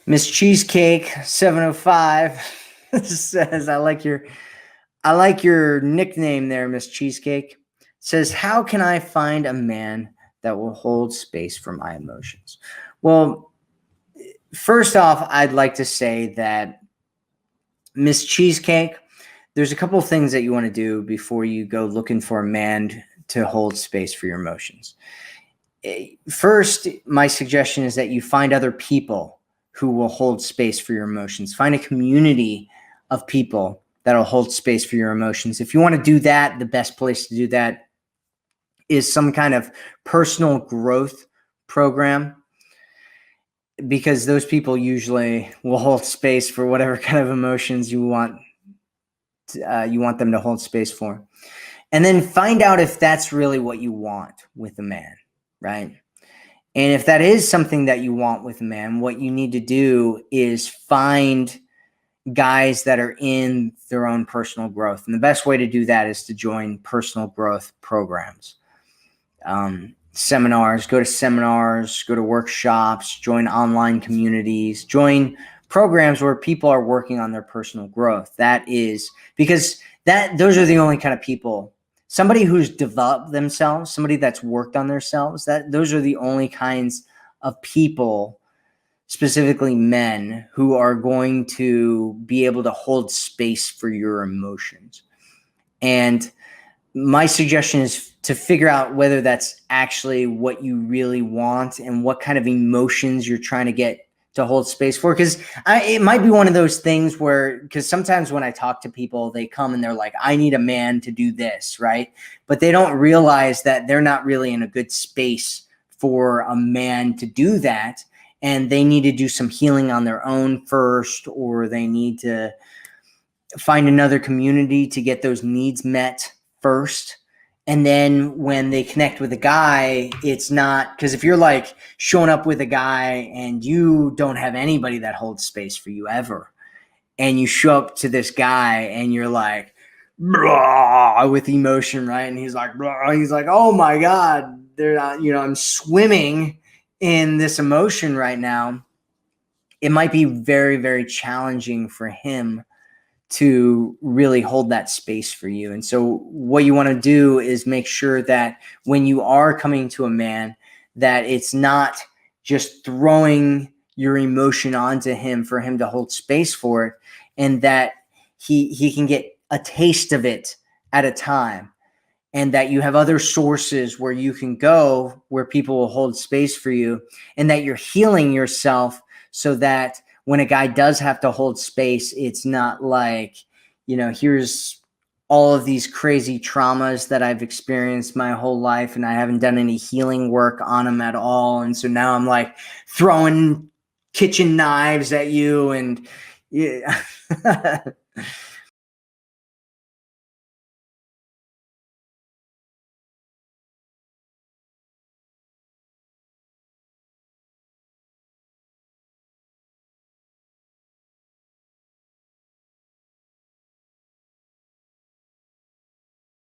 Miss Cheesecake 705 says, I like your nickname there, Miss Cheesecake. Says, how can I find a man that will hold space for my emotions? Well, first off, I'd like to say that Miss Cheesecake, there's a couple of things that you want to do before you go looking for a man to hold space for your emotions. First, my suggestion is that you find other people who will hold space for your emotions. Find a community of people that'll hold space for your emotions. If you want to do that, the best place to do that is some kind of personal growth program, because those people usually will hold space for whatever kind of emotions you want them to hold space for. And then find out if that's really what you want with a man, right? And if that is something that you want with a man, what you need to do is find guys that are in their own personal growth. And the best way to do that is to join personal growth programs. Seminars, go to workshops, join online communities, join programs where people are working on their personal growth. That is because those are the only kind of people, somebody who's developed themselves, somebody that's worked on themselves, those are the only kinds of people, specifically men, who are going to be able to hold space for your emotions. And my suggestion is to figure out whether that's actually what you really want and what kind of emotions you're trying to get to hold space for. Because it might be one of those things because sometimes when I talk to people, they come and they're like, I need a man to do this, right? But they don't realize that they're not really in a good space for a man to do that. And they need to do some healing on their own first, or they need to find another community to get those needs met first. And then when they connect with a guy, it's not, because if you're like showing up with a guy and you don't have anybody that holds space for you ever, and you show up to this guy and you're like, blah, with emotion, right? And he's like, blah, he's like, oh my God, they're not, I'm swimming in this emotion right now. It might be very, very challenging for him to really hold that space for you. And so what you want to do is make sure that when you are coming to a man, that it's not just throwing your emotion onto him for him to hold space for it, and that he can get a taste of it at a time, and that you have other sources where you can go where people will hold space for you, and that you're healing yourself so that when a guy does have to hold space, it's not like, here's all of these crazy traumas that I've experienced my whole life and I haven't done any healing work on them at all. And so now I'm like throwing kitchen knives at you and yeah.